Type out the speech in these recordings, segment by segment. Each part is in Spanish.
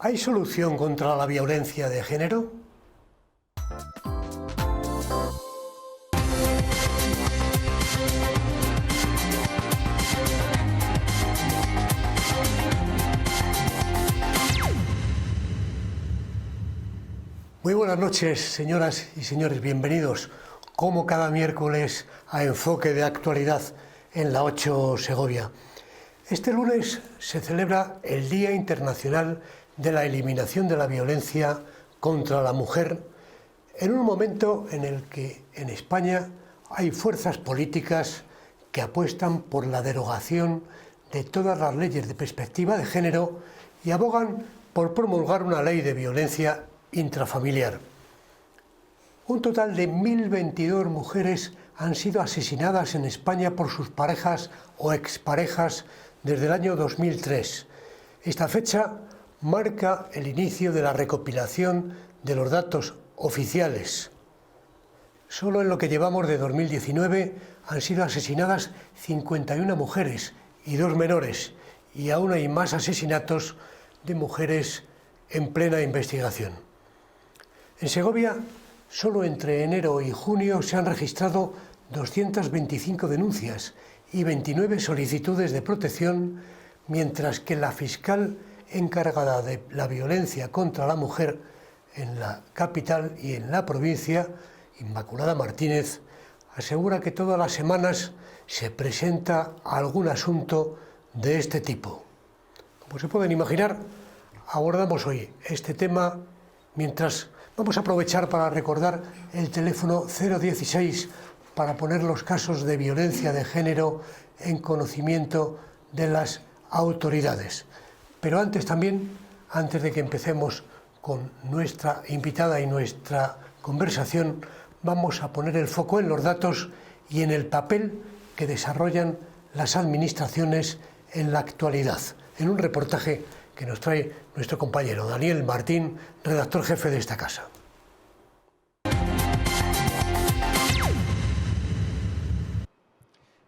¿Hay solución contra la violencia de género? Muy buenas noches, señoras y señores, bienvenidos, como cada miércoles, a Enfoque de Actualidad en la 8 Segovia. Este lunes se celebra el Día Internacional de la Eliminación de la Violencia contra la Mujer, en un momento en el que en España hay fuerzas políticas que apuestan por la derogación de todas las leyes de perspectiva de género y abogan por promulgar una ley de violencia intrafamiliar. Un total de 1.022 mujeres han sido asesinadas en España por sus parejas o exparejas desde el año 2003. Esta fecha marca el inicio de la recopilación de los datos oficiales. Solo en lo que llevamos de 2019 han sido asesinadas 51 mujeres y 2 menores, y aún hay más asesinatos de mujeres en plena investigación. En Segovia, solo entre enero y junio se han registrado 225 denuncias y 29 solicitudes de protección, mientras que la fiscal encargada de la violencia contra la mujer en la capital y en la provincia, Inmaculada Martínez, asegura que todas las semanas se presenta algún asunto de este tipo. Como se pueden imaginar, abordamos hoy este tema mientras vamos a aprovechar para recordar el teléfono 016 para poner los casos de violencia de género en conocimiento de las autoridades. Pero antes de que empecemos con nuestra invitada y nuestra conversación, vamos a poner el foco en los datos y en el papel que desarrollan las administraciones en la actualidad, en un reportaje que nos trae nuestro compañero Daniel Martín, redactor jefe de esta casa.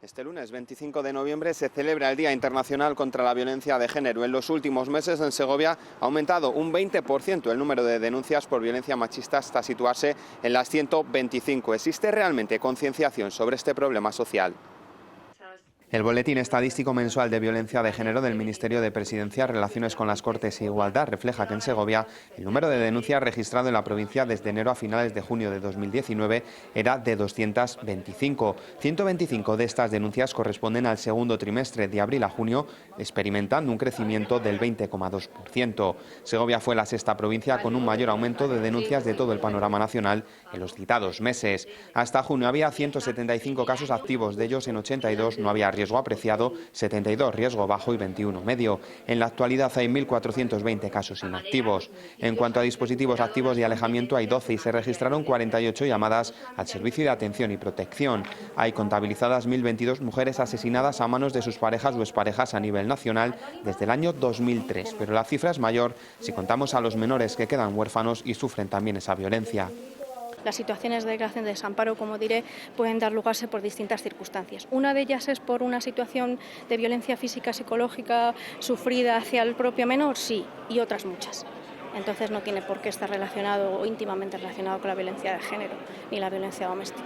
Este lunes 25 de noviembre se celebra el Día Internacional contra la Violencia de Género. En los últimos meses en Segovia ha aumentado un 20% el número de denuncias por violencia machista hasta situarse en las 125. ¿Existe realmente concienciación sobre este problema social? El Boletín Estadístico Mensual de Violencia de Género del Ministerio de Presidencia, Relaciones con las Cortes e Igualdad refleja que en Segovia el número de denuncias registrado en la provincia desde enero a finales de junio de 2019 era de 225. 125 de estas denuncias corresponden al segundo trimestre, de abril a junio, experimentando un crecimiento del 20,2%. Segovia fue la sexta provincia con un mayor aumento de denuncias de todo el panorama nacional en los citados meses. Hasta junio había 175 casos activos, de ellos en 82 no había riesgo apreciado, 72 riesgo bajo y 21 medio. En la actualidad hay 1.420 casos inactivos. En cuanto a dispositivos activos de alejamiento, hay 12 y se registraron 48 llamadas al servicio de atención y protección. Hay contabilizadas 1.022 mujeres asesinadas a manos de sus parejas o exparejas a nivel nacional desde el año 2003, pero la cifra es mayor si contamos a los menores que quedan huérfanos y sufren también esa violencia. Las situaciones de declaración de desamparo, como diré, pueden dar lugar por distintas circunstancias. Una de ellas es por una situación de violencia física, psicológica, sufrida hacia el propio menor, sí, y otras muchas. Entonces no tiene por qué estar relacionado o íntimamente relacionado con la violencia de género ni la violencia doméstica.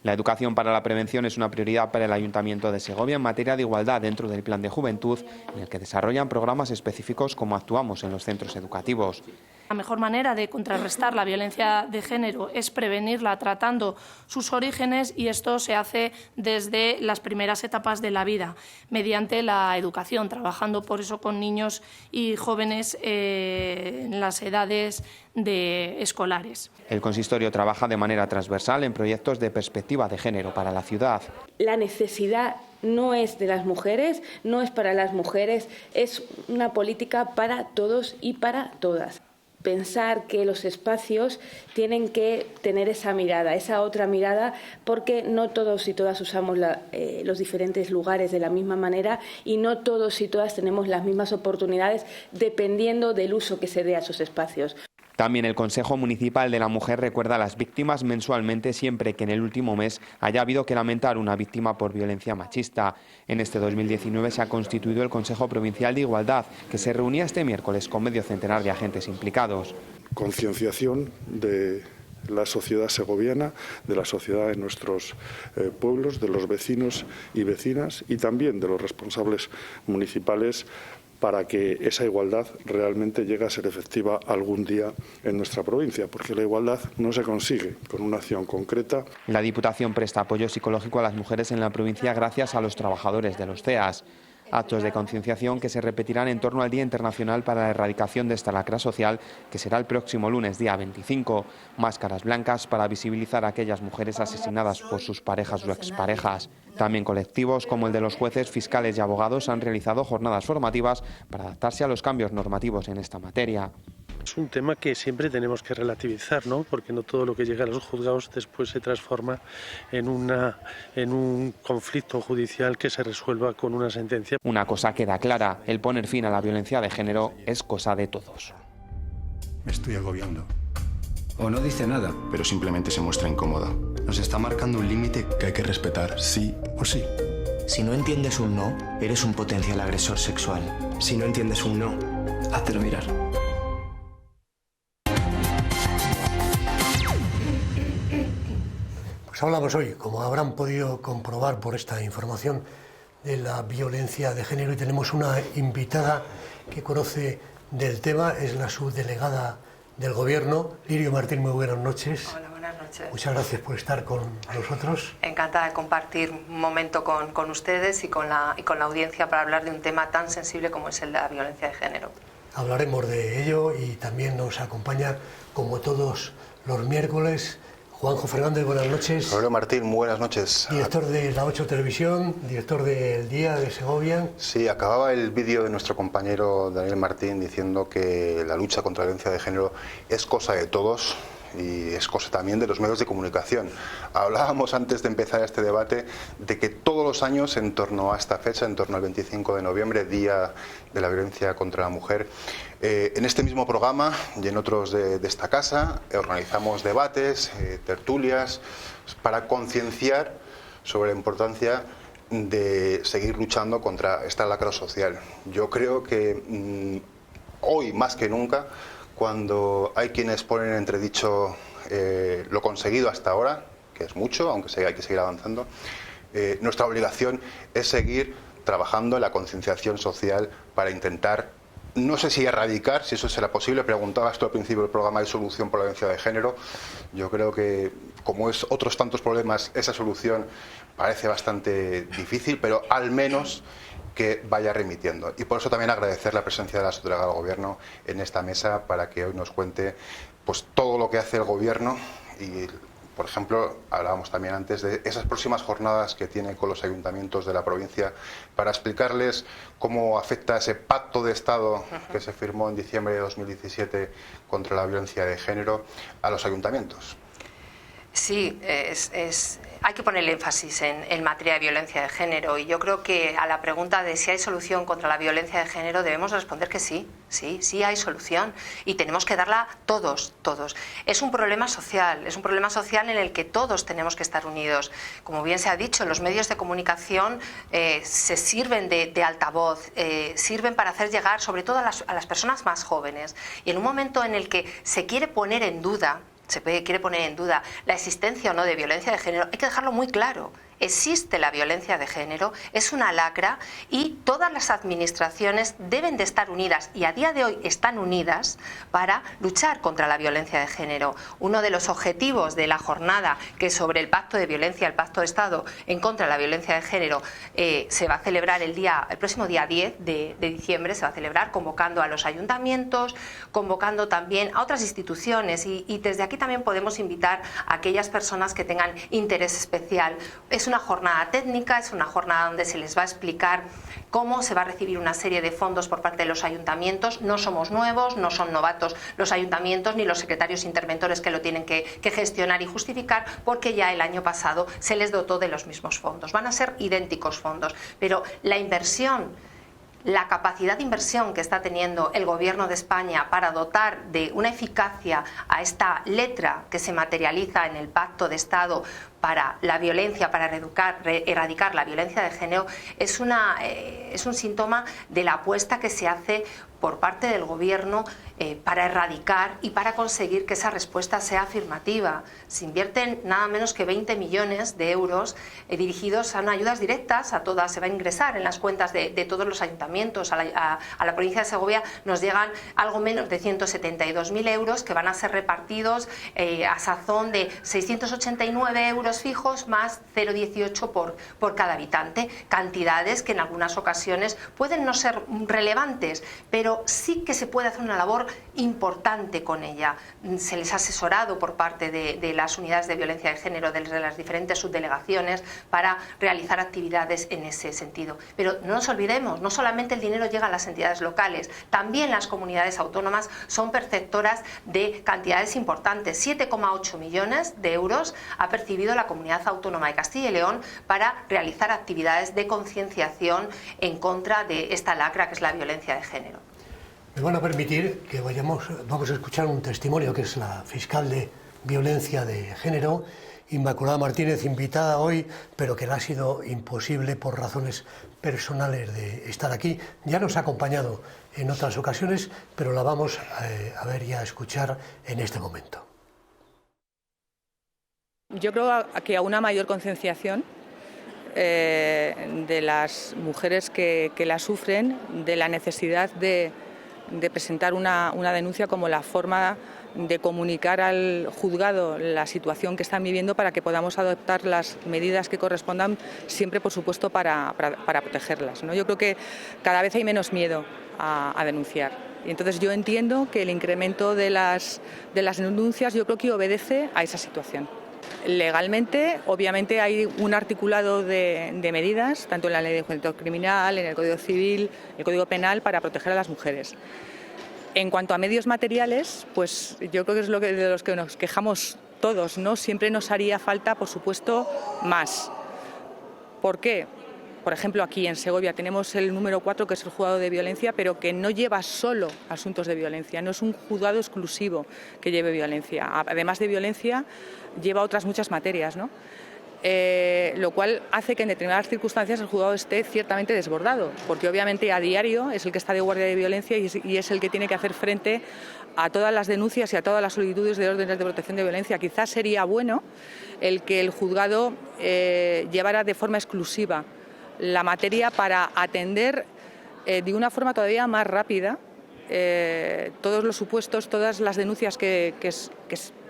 La educación para la prevención es una prioridad para el Ayuntamiento de Segovia en materia de igualdad dentro del Plan de Juventud, en el que desarrollan programas específicos como actuamos en los centros educativos. La mejor manera de contrarrestar la violencia de género es prevenirla tratando sus orígenes, y esto se hace desde las primeras etapas de la vida, mediante la educación, trabajando por eso con niños y jóvenes en las edades escolares. El consistorio trabaja de manera transversal en proyectos de perspectiva de género para la ciudad. La necesidad no es de las mujeres, no es para las mujeres, es una política para todos y para todas. Pensar que los espacios tienen que tener esa mirada, esa otra mirada, porque no todos y todas usamos los diferentes lugares de la misma manera y no todos y todas tenemos las mismas oportunidades dependiendo del uso que se dé a esos espacios. También el Consejo Municipal de la Mujer recuerda a las víctimas mensualmente siempre que en el último mes haya habido que lamentar una víctima por violencia machista. En este 2019 se ha constituido el Consejo Provincial de Igualdad, que se reunía este miércoles con medio centenar de agentes implicados. Concienciación de la sociedad segoviana, de la sociedad en nuestros pueblos, de los vecinos y vecinas y también de los responsables municipales, para que esa igualdad realmente llegue a ser efectiva algún día en nuestra provincia, porque la igualdad no se consigue con una acción concreta. La Diputación presta apoyo psicológico a las mujeres en la provincia gracias a los trabajadores de los CEAS. Actos de concienciación que se repetirán en torno al Día Internacional para la Erradicación de esta lacra social, que será el próximo lunes, día 25. Máscaras blancas para visibilizar a aquellas mujeres asesinadas por sus parejas o exparejas. También colectivos como el de los jueces, fiscales y abogados han realizado jornadas formativas para adaptarse a los cambios normativos en esta materia. Es un tema que siempre tenemos que relativizar, ¿no? Porque no todo lo que llega a los juzgados después se transforma en un conflicto judicial que se resuelva con una sentencia. Una cosa queda clara, el poner fin a la violencia de género es cosa de todos. Me estoy agobiando. O no dice nada, pero simplemente se muestra incómoda. Nos está marcando un límite que hay que respetar, sí o sí. Si no entiendes un no, eres un potencial agresor sexual. Si no entiendes un no, háztelo mirar. Pues hablamos hoy, como habrán podido comprobar por esta información, de la violencia de género, y tenemos una invitada que conoce del tema, es la subdelegada del Gobierno, Lirio Martín. Muy buenas noches. Hola, buenas noches. Muchas gracias por estar con nosotros. Encantada de compartir un momento con ustedes y con la audiencia para hablar de un tema tan sensible como es el de la violencia de género. Hablaremos de ello y también nos acompaña, como todos los miércoles, Juanjo Fernández. Buenas noches. Lirio Martín, muy buenas noches. Director de La 8 Televisión, director del Día de Segovia. Sí, acababa el vídeo de nuestro compañero Daniel Martín diciendo que la lucha contra la violencia de género es cosa de todos y es cosa también de los medios de comunicación. Hablábamos antes de empezar este debate de que todos los años, en torno a esta fecha, en torno al 25 de noviembre, Día de la Violencia contra la Mujer, en este mismo programa y en otros de esta casa organizamos debates, tertulias, para concienciar sobre la importancia de seguir luchando contra esta lacra social. Yo creo que hoy más que nunca, cuando hay quienes ponen en entredicho lo conseguido hasta ahora, que es mucho, aunque hay que seguir avanzando, nuestra obligación es seguir trabajando en la concienciación social para intentar, no sé si erradicar, si eso será posible. Preguntabas tú al principio del programa de solución por la violencia de género. Yo creo que, como es otros tantos problemas, esa solución parece bastante difícil, pero al menos que vaya remitiendo. Y por eso también agradecer la presencia de la subdelegada del Gobierno en esta mesa para que hoy nos cuente pues todo lo que hace el Gobierno y, por ejemplo, hablábamos también antes de esas próximas jornadas que tiene con los ayuntamientos de la provincia para explicarles cómo afecta ese pacto de Estado que se firmó en diciembre de 2017 contra la violencia de género a los ayuntamientos. Sí, hay que poner el énfasis en materia de violencia de género, y yo creo que a la pregunta de si hay solución contra la violencia de género debemos responder que sí hay solución, y tenemos que darla todos. Es un problema social en el que todos tenemos que estar unidos. Como bien se ha dicho, los medios de comunicación se sirven de altavoz, sirven para hacer llegar sobre todo a las personas más jóvenes, y en un momento en el que se quiere poner en duda la existencia o no de violencia de género, hay que dejarlo muy claro. Existe la violencia de género, es una lacra, y todas las administraciones deben de estar unidas, y a día de hoy están unidas, para luchar contra la violencia de género. Uno de los objetivos de la jornada, que es sobre el pacto de violencia, el pacto de Estado en contra de la violencia de género, se va a celebrar el próximo día 10 de diciembre, se va a celebrar convocando a los ayuntamientos, convocando también a otras instituciones, y desde aquí también podemos invitar a aquellas personas que tengan interés especial. Es una jornada técnica, es una jornada donde se les va a explicar cómo se va a recibir una serie de fondos por parte de los ayuntamientos. No somos nuevos, no son novatos los ayuntamientos ni los secretarios interventores que lo tienen que gestionar y justificar, porque ya el año pasado se les dotó de los mismos fondos. Van a ser idénticos fondos, pero la inversión la capacidad de inversión que está teniendo el Gobierno de España para dotar de una eficacia a esta letra que se materializa en el Pacto de Estado para la violencia, para erradicar la violencia de género, es un síntoma de la apuesta que se hace por parte del Gobierno para erradicar y para conseguir que esa respuesta sea afirmativa. Se invierten nada menos que 20 millones de euros dirigidos a ayudas directas, a todas, se va a ingresar en las cuentas de todos los ayuntamientos. A la provincia de Segovia nos llegan algo menos de 172.000 euros que van a ser repartidos a sazón de 689 euros fijos más 0,18 por cada habitante. Cantidades que en algunas ocasiones pueden no ser relevantes, pero sí que se puede hacer una labor importante con ella. Se les ha asesorado por parte de las unidades de violencia de género de las diferentes subdelegaciones para realizar actividades en ese sentido. Pero no nos olvidemos, no solamente el dinero llega a las entidades locales, también las comunidades autónomas son perceptoras de cantidades importantes. 7,8 millones de euros ha percibido la Comunidad Autónoma de Castilla y León para realizar actividades de concienciación en contra de esta lacra que es la violencia de género. Me van a permitir que vamos a escuchar un testimonio que es la fiscal de violencia de género, Inmaculada Martínez, invitada hoy, pero que le ha sido imposible por razones personales de estar aquí. Ya nos ha acompañado en otras ocasiones, pero la vamos a ver y a escuchar en este momento. Yo creo que a una mayor concienciación de las mujeres que la sufren, de la necesidad de presentar una denuncia como la forma de comunicar al juzgado la situación que están viviendo para que podamos adoptar las medidas que correspondan, siempre por supuesto para protegerlas, ¿no? Yo creo que cada vez hay menos miedo a denunciar. Y entonces yo entiendo que el incremento de las denuncias yo creo que obedece a esa situación. Legalmente, obviamente, hay un articulado de medidas, tanto en la Ley de Enjuiciamiento Criminal, en el Código Civil, el Código Penal, para proteger a las mujeres. En cuanto a medios materiales, pues yo creo que es de los que nos quejamos todos, ¿no? Siempre nos haría falta, por supuesto, más. ¿Por qué? Por ejemplo, aquí en Segovia tenemos el número 4, que es el juzgado de violencia, pero que no lleva solo asuntos de violencia, no es un juzgado exclusivo que lleve violencia. Además de violencia, lleva otras muchas materias, ¿no? Lo cual hace que en determinadas circunstancias el juzgado esté ciertamente desbordado, porque obviamente a diario es el que está de guardia de violencia y es el que tiene que hacer frente a todas las denuncias y a todas las solicitudes de órdenes de protección de violencia. Quizás sería bueno el que el juzgado llevara de forma exclusiva la materia para atender de una forma todavía más rápida todos los supuestos, todas las denuncias que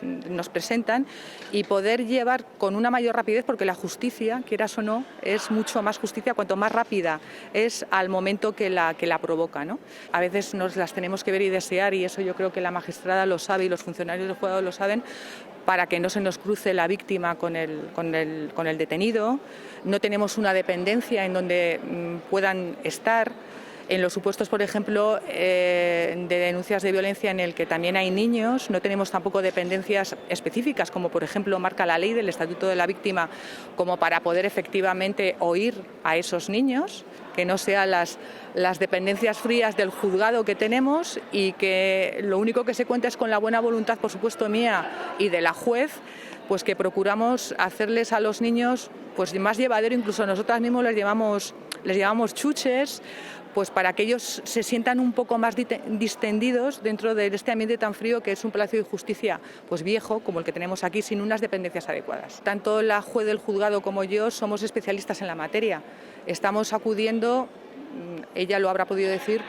nos presentan y poder llevar con una mayor rapidez, porque la justicia, quieras o no, es mucho más justicia cuanto más rápida es al momento que la provoca, ¿no? A veces nos las tenemos que ver y desear, y eso yo creo que la magistrada lo sabe y los funcionarios del juzgado lo saben, para que no se nos cruce la víctima con el detenido. No tenemos una dependencia en donde puedan estar. En los supuestos, por ejemplo, de denuncias de violencia en el que también hay niños, no tenemos tampoco dependencias específicas, como por ejemplo marca la ley del Estatuto de la Víctima, como para poder efectivamente oír a esos niños, que no sean las dependencias frías del juzgado que tenemos y que lo único que se cuenta es con la buena voluntad, por supuesto, mía y de la juez, pues que procuramos hacerles a los niños pues más llevadero, incluso nosotras mismos les llamamos chuches, pues para que ellos se sientan un poco más distendidos dentro de este ambiente tan frío que es un palacio de justicia pues viejo, como el que tenemos aquí, sin unas dependencias adecuadas. Tanto la juez del juzgado como yo somos especialistas en la materia. Estamos acudiendo, ella lo habrá podido decir,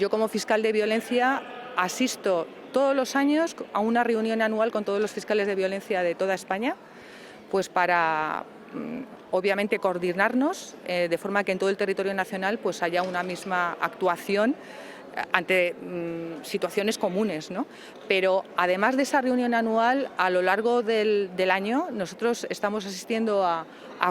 yo como fiscal de violencia asisto todos los años a una reunión anual con todos los fiscales de violencia de toda España, pues para obviamente coordinarnos de forma que en todo el territorio nacional pues haya una misma actuación ante situaciones comunes, ¿no? Pero además de esa reunión anual, a lo largo del año nosotros estamos asistiendo a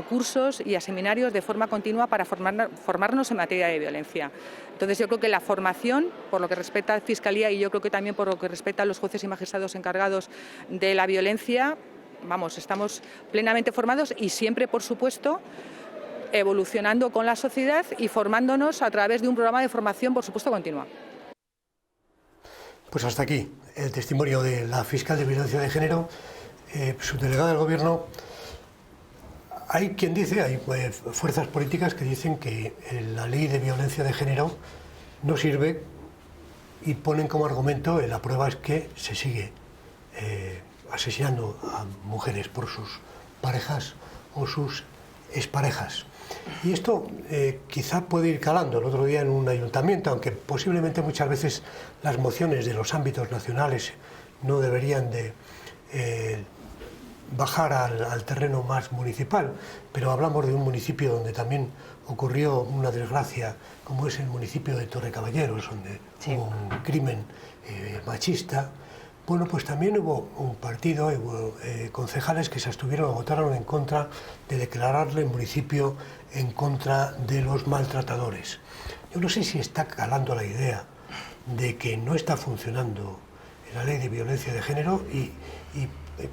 cursos y a seminarios de forma continua para formarnos en materia de violencia. Entonces yo creo que la formación, por lo que respecta a Fiscalía y yo creo que también por lo que respecta a los jueces y magistrados encargados de la violencia, vamos, estamos plenamente formados y siempre, por supuesto, evolucionando con la sociedad y formándonos a través de un programa de formación, por supuesto, continua. Pues hasta aquí el testimonio de la fiscal de violencia de género, subdelegada del Gobierno. Hay quien dice, hay fuerzas políticas que dicen que la ley de violencia de género no sirve y ponen como argumento, la prueba es que se sigue asesinando a mujeres por sus parejas o sus exparejas. Y esto quizá puede ir calando. El otro día en un ayuntamiento, aunque posiblemente muchas veces las mociones de los ámbitos nacionales no deberían de bajar al terreno más municipal, pero hablamos de un municipio donde también ocurrió una desgracia, como es el municipio de Torrecaballeros, donde hubo un crimen machista. Bueno, pues también hubo un partido, hubo concejales que se abstuvieron o votaron en contra de declararle el municipio en contra de los maltratadores. Yo no sé si está calando la idea de que no está funcionando la ley de violencia de género y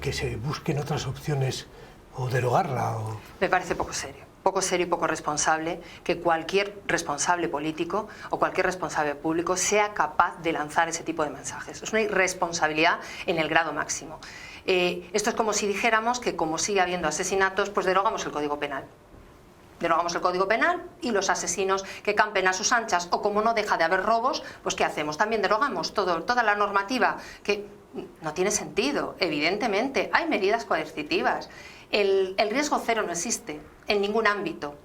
que se busquen otras opciones o derogarla. Me parece poco serio y poco responsable que cualquier responsable político o cualquier responsable público sea capaz de lanzar ese tipo de mensajes. Es una irresponsabilidad en el grado máximo. Esto es como si dijéramos que como sigue habiendo asesinatos, pues derogamos el Código Penal. Derogamos el Código Penal y los asesinos que campen a sus anchas, o como no deja de haber robos, pues ¿qué hacemos? También derogamos toda la normativa, que no tiene sentido, evidentemente. Hay medidas coercitivas. El riesgo cero no existe en ningún ámbito,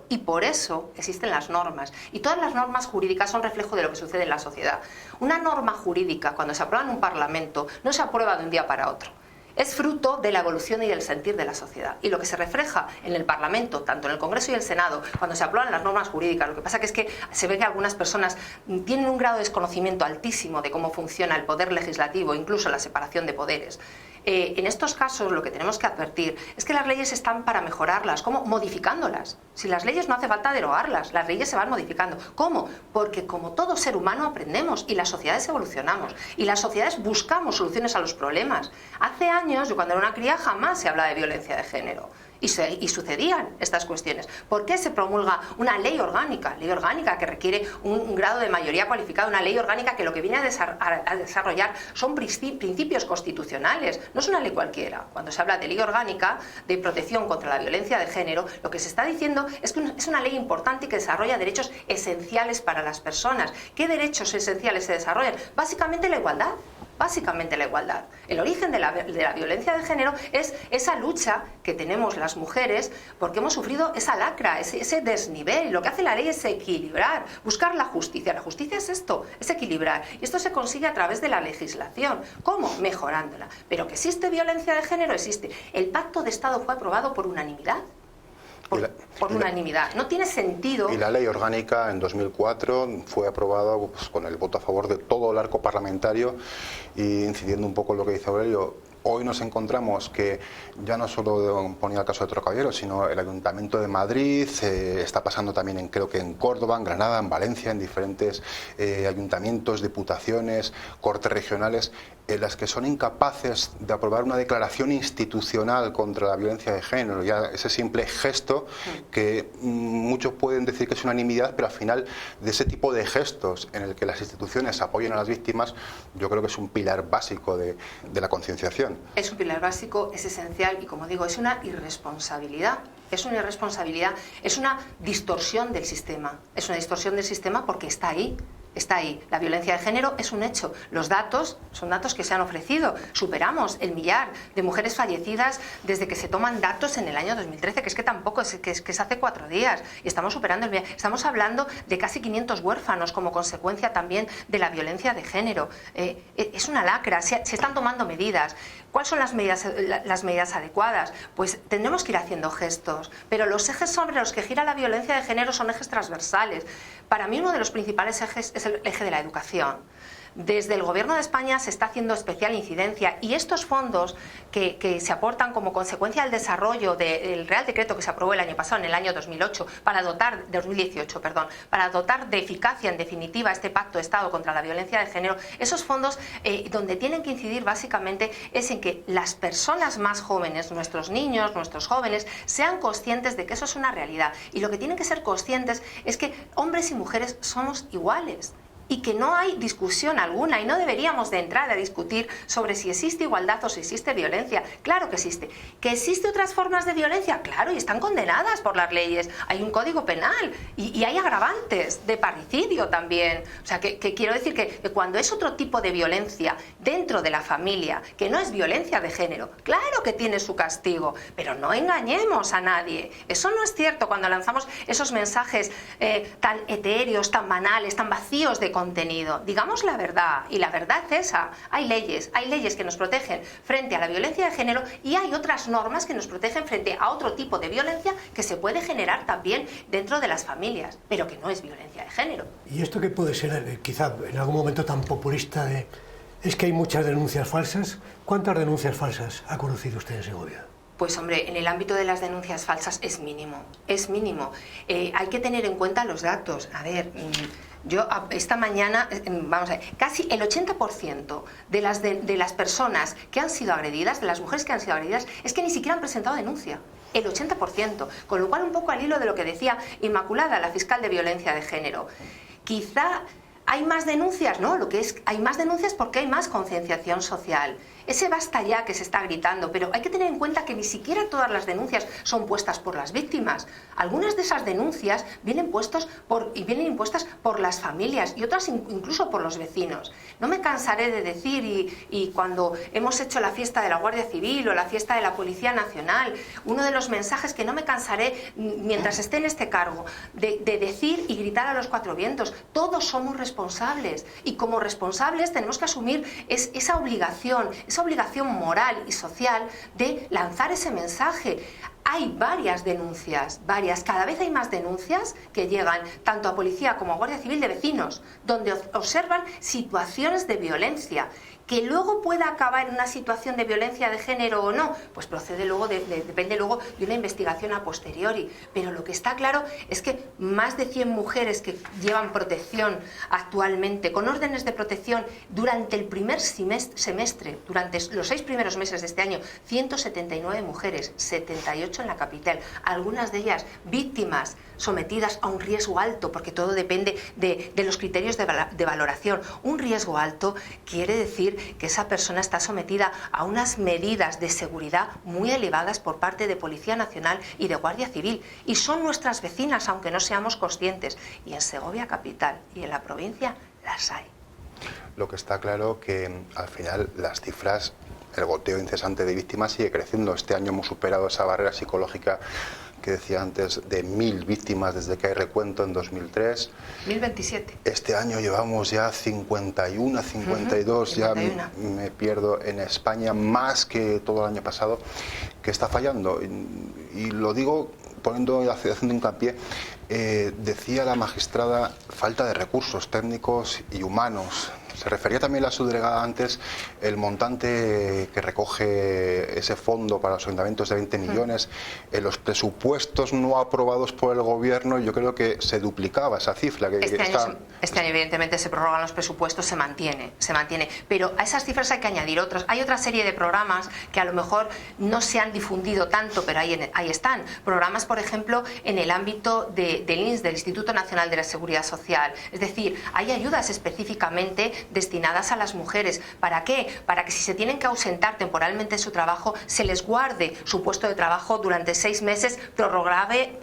y por eso existen las normas. Y todas las normas jurídicas son reflejo de lo que sucede en la sociedad. Una norma jurídica, cuando se aprueba en un Parlamento, no se aprueba de un día para otro. Es fruto de la evolución y del sentir de la sociedad. Y lo que se refleja en el Parlamento, tanto en el Congreso y el Senado, cuando se aprueban las normas jurídicas, lo que pasa es que se ve que algunas personas tienen un grado de desconocimiento altísimo de cómo funciona el poder legislativo, incluso la separación de poderes. En estos casos lo que tenemos que advertir es que las leyes están para mejorarlas. ¿Cómo? Modificándolas. Si las leyes no hace falta derogarlas, las leyes se van modificando. ¿Cómo? Porque como todo ser humano aprendemos y las sociedades evolucionamos y las sociedades buscamos soluciones a los problemas. Hace años, yo cuando era una cría, jamás se hablaba de violencia de género. Y sucedían estas cuestiones. ¿Por qué se promulga una ley orgánica? Ley orgánica que requiere un grado de mayoría cualificada, una ley orgánica que lo que viene a desarrollar son principios constitucionales, no es una ley cualquiera. Cuando se habla de ley orgánica de protección contra la violencia de género, lo que se está diciendo es que es una ley importante y que desarrolla derechos esenciales para las personas. ¿Qué derechos esenciales se desarrollan? Básicamente la igualdad. Básicamente la igualdad. El origen de la violencia de género es esa lucha que tenemos las mujeres porque hemos sufrido esa lacra, ese desnivel. Lo que hace la ley es equilibrar, buscar la justicia. La justicia es esto, es equilibrar. Y esto se consigue a través de la legislación. ¿Cómo? Mejorándola. Pero que existe violencia de género, existe. El Pacto de Estado fue aprobado por unanimidad. Por unanimidad. No tiene sentido. Y la ley orgánica en 2004 fue aprobada pues, con el voto a favor de todo el arco parlamentario, y incidiendo un poco en lo que dice Aurelio, hoy nos encontramos que ya no solo ponía el caso de Torrecaballeros, sino el Ayuntamiento de Madrid, está pasando también creo que en Córdoba, en Granada, en Valencia, en diferentes ayuntamientos, diputaciones, cortes regionales, en las que son incapaces de aprobar una declaración institucional contra la violencia de género. Ya ese simple gesto, que muchos pueden decir que es unanimidad, pero al final de ese tipo de gestos en el que las instituciones apoyan a las víctimas, yo creo que es un pilar básico de la concienciación. Es un pilar básico, es esencial y, como digo, es una irresponsabilidad. Es una irresponsabilidad, es una distorsión del sistema. Es una distorsión del sistema porque está ahí. Está ahí. La violencia de género es un hecho. Los datos son datos que se han ofrecido. Superamos el 1.000.000 de mujeres fallecidas desde que se toman datos en el año 2013, que es que tampoco, que es hace 4 días. Y estamos superando el 1.000.000. Estamos hablando de casi 500 huérfanos como consecuencia también de la violencia de género. Es una lacra. Se están tomando medidas. ¿Cuáles son las medidas adecuadas? Pues tendremos que ir haciendo gestos. Pero los ejes sobre los que gira la violencia de género son ejes transversales. Para mí uno de los principales ejes es el eje de la educación. Desde el Gobierno de España se está haciendo especial incidencia y estos fondos que se aportan como consecuencia del desarrollo del Real Decreto que se aprobó el año pasado, en el año 2018, para dotar de eficacia, en definitiva, este Pacto de Estado contra la violencia de género, esos fondos donde tienen que incidir básicamente es en que las personas más jóvenes, nuestros niños, nuestros jóvenes, sean conscientes de que eso es una realidad. Y lo que tienen que ser conscientes es que hombres y mujeres somos iguales. Y que no hay discusión alguna y no deberíamos de entrar a discutir sobre si existe igualdad o si existe violencia. Claro que existe. ¿Que existe otras formas de violencia? Claro, y están condenadas por las leyes. Hay un código penal y hay agravantes de parricidio también. O sea, que quiero decir que cuando es otro tipo de violencia dentro de la familia, que no es violencia de género, claro que tiene su castigo, pero no engañemos a nadie. Eso no es cierto cuando lanzamos esos mensajes tan etéreos, tan banales, tan vacíos de contenido. Digamos la verdad, y la verdad es esa. Hay leyes que nos protegen frente a la violencia de género y hay otras normas que nos protegen frente a otro tipo de violencia que se puede generar también dentro de las familias, pero que no es violencia de género. ¿Y esto qué puede ser, quizá en algún momento tan populista, es que hay muchas denuncias falsas? ¿Cuántas denuncias falsas ha conocido usted en Segovia? Pues hombre, en el ámbito de las denuncias falsas es mínimo, es mínimo. Hay que tener en cuenta los datos. A ver, yo esta mañana, vamos a ver, casi el 80% de las personas que han sido agredidas, de las mujeres que han sido agredidas, es que ni siquiera han presentado denuncia. El 80%. Con lo cual, un poco al hilo de lo que decía Inmaculada, la fiscal de violencia de género. Quizá hay más denuncias, ¿no? Hay más denuncias porque hay más concienciación social. Ese basta ya que se está gritando, pero hay que tener en cuenta que ni siquiera todas las denuncias son puestas por las víctimas. Algunas de esas denuncias vienen impuestas por las familias y otras incluso por los vecinos. No me cansaré de decir, y cuando hemos hecho la fiesta de la Guardia Civil o la fiesta de la Policía Nacional, uno de los mensajes que no me cansaré mientras esté en este cargo, de decir y gritar a los cuatro vientos: todos somos responsables, y como responsables tenemos que asumir esa obligación moral y social de lanzar ese mensaje. Hay varias denuncias, cada vez hay más denuncias que llegan tanto a policía como a Guardia Civil de vecinos, donde observan situaciones de violencia. Que luego pueda acabar en una situación de violencia de género o no, pues procede luego depende luego de una investigación a posteriori. Pero lo que está claro es que más de 100 mujeres que llevan protección actualmente, con órdenes de protección durante el primer semestre, durante los 6 primeros meses de este año, 179 mujeres, 78 en la capital, algunas de ellas víctimas sometidas a un riesgo alto, porque todo depende de los criterios de valoración. Un riesgo alto quiere decir que esa persona está sometida a unas medidas de seguridad muy elevadas por parte de Policía Nacional y de Guardia Civil, y son nuestras vecinas, aunque no seamos conscientes, y en Segovia capital y en la provincia las hay. Lo que está claro que al final las cifras, el goteo incesante de víctimas sigue creciendo. Este año hemos superado esa barrera psicológica que decía antes, de 1000 víctimas desde que hay recuento en 2003. 1027. Este año llevamos ya 51, 52, 51. Ya me pierdo, en España, más que todo el año pasado, que está fallando. Y lo digo haciendo hincapié, decía la magistrada, falta de recursos técnicos y humanos. Se refería también la subdelegada antes, el montante que recoge ese fondo para los ayuntamientos de 20 millones, en los presupuestos no aprobados por el gobierno, yo creo que se duplicaba esa cifra. Este año evidentemente se prorrogan los presupuestos, se mantiene, pero a esas cifras hay que añadir otros. Hay otra serie de programas que a lo mejor no se han difundido tanto, pero ahí están. Programas, por ejemplo, en el ámbito del INS, del Instituto Nacional de la Seguridad Social. Es decir, hay ayudas específicamente destinadas a las mujeres. ¿Para qué? Para que si se tienen que ausentar temporalmente de su trabajo, se les guarde su puesto de trabajo durante 6 meses, prorrogable,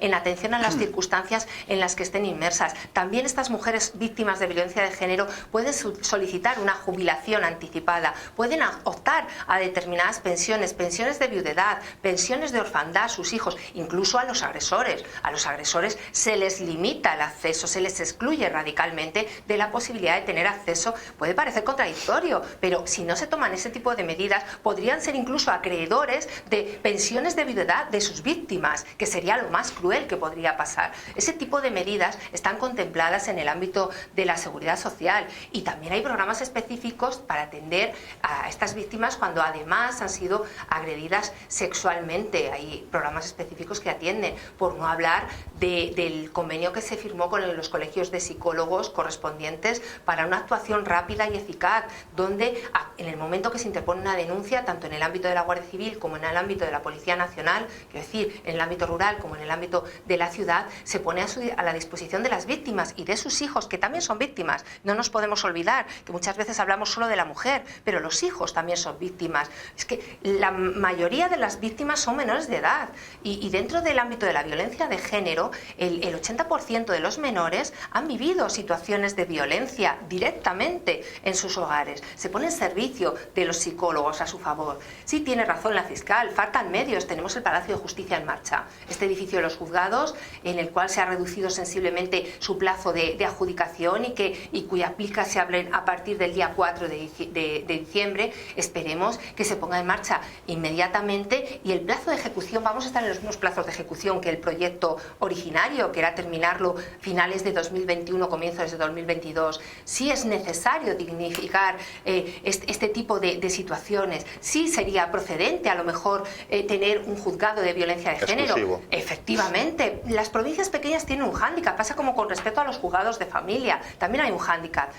en atención a las circunstancias en las que estén inmersas. También estas mujeres víctimas de violencia de género pueden solicitar una jubilación anticipada, pueden optar a determinadas pensiones de viudedad, pensiones de orfandad a sus hijos, incluso a los agresores. A los agresores se les limita el acceso, se les excluye radicalmente de la la posibilidad de tener acceso. Puede parecer contradictorio, pero si no se toman ese tipo de medidas, podrían ser incluso acreedores de pensiones de viudedad de sus víctimas, que sería lo más cruel que podría pasar. Ese tipo de medidas están contempladas en el ámbito de la seguridad social, y también hay programas específicos para atender a estas víctimas cuando además han sido agredidas sexualmente. Hay programas específicos que atienden, por no hablar del convenio que se firmó con los colegios de psicólogos correspondientes para una actuación rápida y eficaz, donde en el momento que se interpone una denuncia, tanto en el ámbito de la Guardia Civil como en el ámbito de la Policía Nacional, quiero decir, en el ámbito rural como en el ámbito de la ciudad, se pone a la disposición de las víctimas y de sus hijos, que también son víctimas. No nos podemos olvidar que muchas veces hablamos solo de la mujer, pero los hijos también son víctimas. Es que la mayoría de las víctimas son menores de edad, y dentro del ámbito de la violencia de género, el 80% de los menores han vivido situaciones de violencia directamente en sus hogares. Se pone en servicio de los psicólogos a su favor. Sí, tiene razón la fiscal, faltan medios. Tenemos el Palacio de Justicia en marcha, este edificio de los juzgados, en el cual se ha reducido sensiblemente su plazo de adjudicación y cuya plica se abre a partir del día 4 de diciembre. Esperemos que se ponga en marcha inmediatamente, y el plazo de ejecución, vamos a estar en los mismos plazos de ejecución que el proyecto originario, que era terminarlo finales de 2021, comienzos de 2022. Sí es necesario dignificar este tipo de situaciones. Sí sería procedente a lo mejor tener un juzgado de violencia de género. Exclusivo. Efectivamente, las provincias pequeñas tienen un hándicap, pasa como con respecto a los juzgados de familia, también hay un hándicap.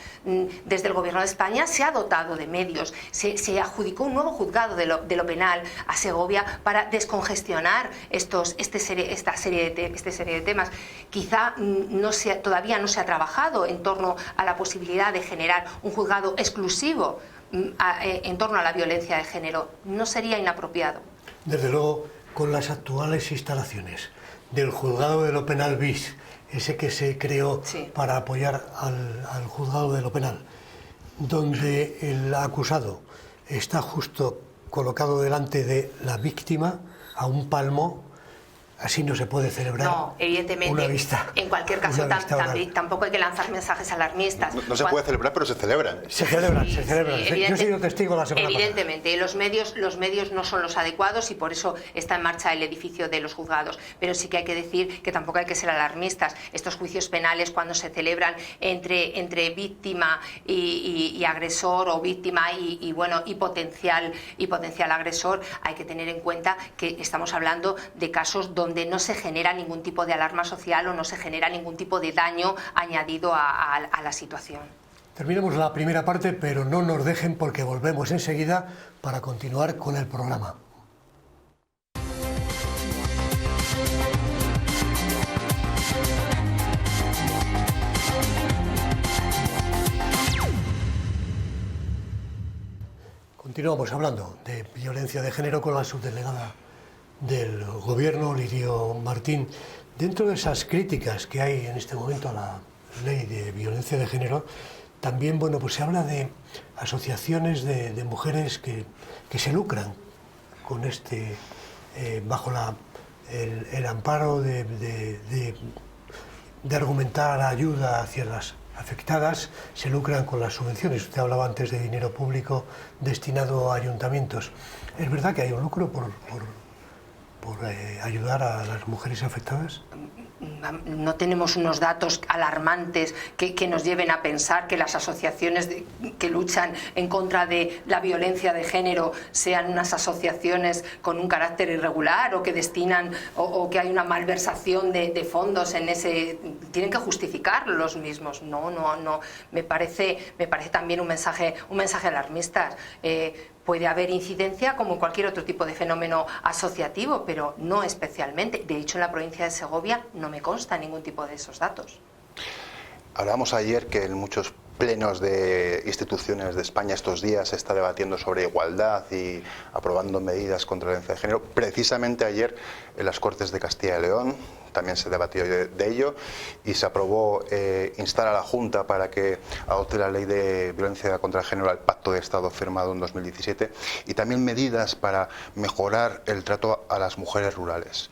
Desde el Gobierno de España se ha dotado de medios, se adjudicó un nuevo juzgado de lo penal a Segovia para descongestionar esta serie de temas. Quizá todavía no se ha trabajado en torno a la posibilidad de generar un juzgado exclusivo en torno a la violencia de género. No sería inapropiado. Desde luego, con las actuales instalaciones del juzgado de lo penal bis, ese que se creó para apoyar al juzgado de lo penal, donde el acusado está justo colocado delante de la víctima a un palmo, así no se puede celebrar. No, evidentemente. Una vista. En cualquier caso, tampoco hay que lanzar mensajes alarmistas. No se puede celebrar, pero se celebran. Se celebran. Yo he sido testigo la semana pasada. Evidentemente, los medios no son los adecuados, y por eso está en marcha el edificio de los juzgados. Pero sí que hay que decir que tampoco hay que ser alarmistas. Estos juicios penales, cuando se celebran entre víctima y agresor, o víctima y potencial agresor, hay que tener en cuenta que estamos hablando de casos donde no se genera ningún tipo de alarma social o no se genera ningún tipo de daño añadido a la situación. Terminamos la primera parte, pero no nos dejen, porque volvemos enseguida para continuar con el programa. Continuamos hablando de violencia de género con la subdelegada del Gobierno, Lirio Martín. Dentro de esas críticas que hay en este momento a la ley de violencia de género, también pues se habla de asociaciones de mujeres que se lucran con bajo el amparo de argumentar ayuda hacia las afectadas, se lucran con las subvenciones. Usted hablaba antes de dinero público destinado a ayuntamientos. ¿Es verdad que hay un lucro por ayudar a las mujeres afectadas? No tenemos unos datos alarmantes que nos lleven a pensar que las asociaciones que luchan en contra de la violencia de género sean unas asociaciones con un carácter irregular, o que destinan o que hay una malversación de fondos en ese. Tienen que justificar los mismos. No. Me parece también un mensaje alarmista. Puede haber incidencia como en cualquier otro tipo de fenómeno asociativo, pero no especialmente. De hecho, en la provincia de Segovia no me consta ningún tipo de esos datos. Hablábamos ayer que en muchos plenos de instituciones de España estos días se está debatiendo sobre igualdad y aprobando medidas contra la violencia de género. Precisamente ayer en las Cortes de Castilla y León también se debatió de ello, y se aprobó instar a la Junta para que adopte la ley de violencia contra el género al Pacto de Estado firmado en 2017, y también medidas para mejorar el trato a las mujeres rurales.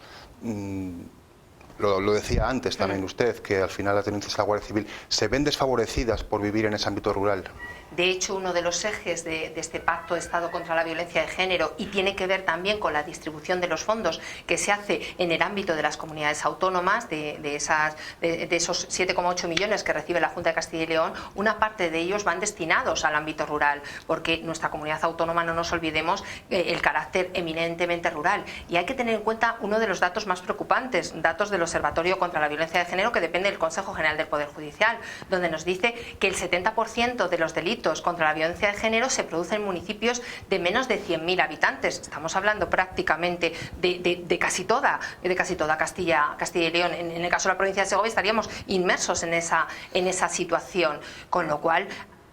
lo decía antes también usted, que al final las denuncias a la Guardia Civil se ven desfavorecidas por vivir en ese ámbito rural. De hecho, uno de los ejes de este Pacto de Estado contra la Violencia de Género, y tiene que ver también con la distribución de los fondos que se hace en el ámbito de las comunidades autónomas, de esos 7,8 millones que recibe la Junta de Castilla y León, una parte de ellos van destinados al ámbito rural, porque nuestra comunidad autónoma, no nos olvidemos, el carácter eminentemente rural. Y hay que tener en cuenta uno de los datos más preocupantes, datos del Observatorio contra la Violencia de Género, que depende del Consejo General del Poder Judicial, donde nos dice que el 70% de los delitos contra la violencia de género se producen en municipios de menos de 100.000 habitantes. Estamos hablando prácticamente de casi toda Castilla y León. En el caso de la provincia de Segovia estaríamos inmersos en esa situación, con lo cual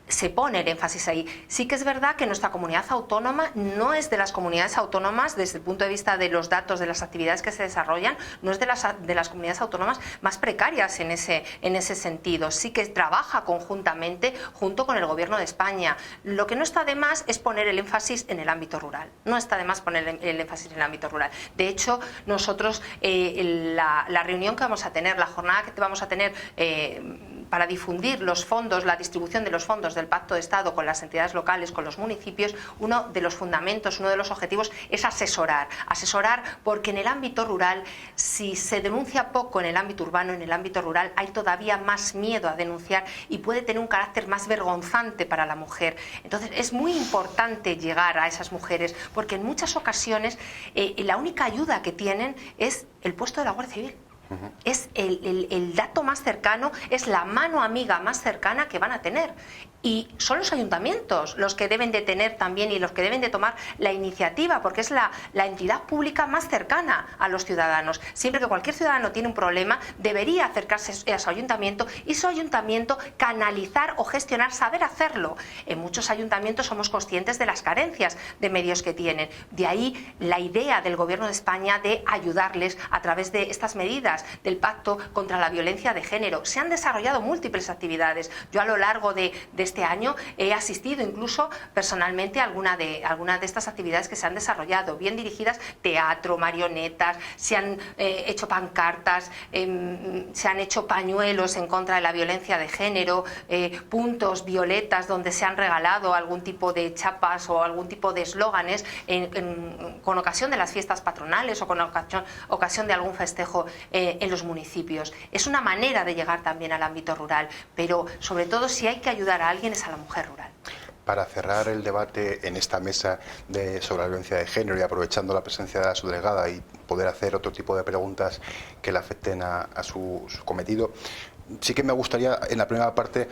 se pone el énfasis ahí. Sí que es verdad que nuestra comunidad autónoma no es de las comunidades autónomas, desde el punto de vista de los datos de las actividades que se desarrollan, no es de las comunidades autónomas más precarias en ese sentido. Sí que trabaja conjuntamente junto con el Gobierno de España. Lo que no está de más es poner el énfasis en el ámbito rural. No está de más poner el énfasis en el ámbito rural. De hecho, nosotros la reunión que vamos a tener, la jornada que vamos a tener para difundir los fondos, la distribución de los fondos del Pacto de Estado con las entidades locales, con los municipios, uno de los fundamentos, uno de los objetivos es asesorar porque en el ámbito rural, si se denuncia poco en el ámbito urbano, en el ámbito rural hay todavía más miedo a denunciar y puede tener un carácter más vergonzante para la mujer. Entonces es muy importante llegar a esas mujeres, porque en muchas ocasiones la única ayuda que tienen es el puesto de la Guardia Civil. Es el dato más cercano, es la mano amiga más cercana que van a tener. Y son los ayuntamientos los que deben de tener también y los que deben de tomar la iniciativa, porque es la entidad pública más cercana a los ciudadanos. Siempre que cualquier ciudadano tiene un problema, debería acercarse a su ayuntamiento y su ayuntamiento canalizar o gestionar, saber hacerlo. En muchos ayuntamientos somos conscientes de las carencias de medios que tienen. De ahí la idea del Gobierno de España de ayudarles a través de estas medidas del Pacto contra la Violencia de Género. Se han desarrollado múltiples actividades. Yo a lo largo de este año he asistido incluso personalmente a alguna de estas actividades que se han desarrollado, bien dirigidas, teatro, marionetas, se han hecho pancartas, se han hecho pañuelos en contra de la violencia de género, puntos violetas donde se han regalado algún tipo de chapas o algún tipo de eslóganes con ocasión de las fiestas patronales o con ocasión de algún festejo en los municipios. Es una manera de llegar también al ámbito rural, pero sobre todo si hay que ayudar a alguien es a la mujer rural. Para cerrar el debate en esta mesa sobre la violencia de género y aprovechando la presencia de la subdelegada y poder hacer otro tipo de preguntas que le afecten a su cometido, sí que me gustaría, en la primera parte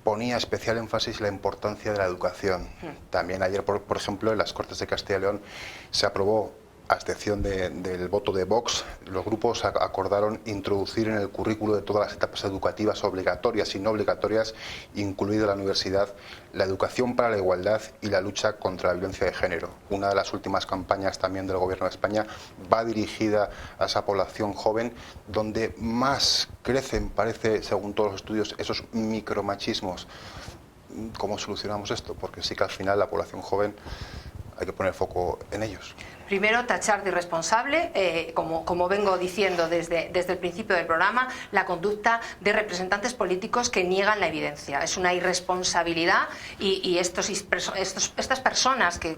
ponía especial énfasis en la importancia de la educación. También ayer, por ejemplo, en las Cortes de Castilla y León se aprobó, a excepción del voto de Vox, los grupos acordaron introducir en el currículo de todas las etapas educativas obligatorias y no obligatorias, incluida la universidad, la educación para la igualdad y la lucha contra la violencia de género. Una de las últimas campañas también del Gobierno de España va dirigida a esa población joven, donde más crecen, parece, según todos los estudios, esos micromachismos. ¿Cómo solucionamos esto? Porque sí que al final la población joven hay que poner foco en ellos. Primero, tachar de irresponsable, como vengo diciendo desde el principio del programa, la conducta de representantes políticos que niegan la evidencia. Es una irresponsabilidad y estas personas que,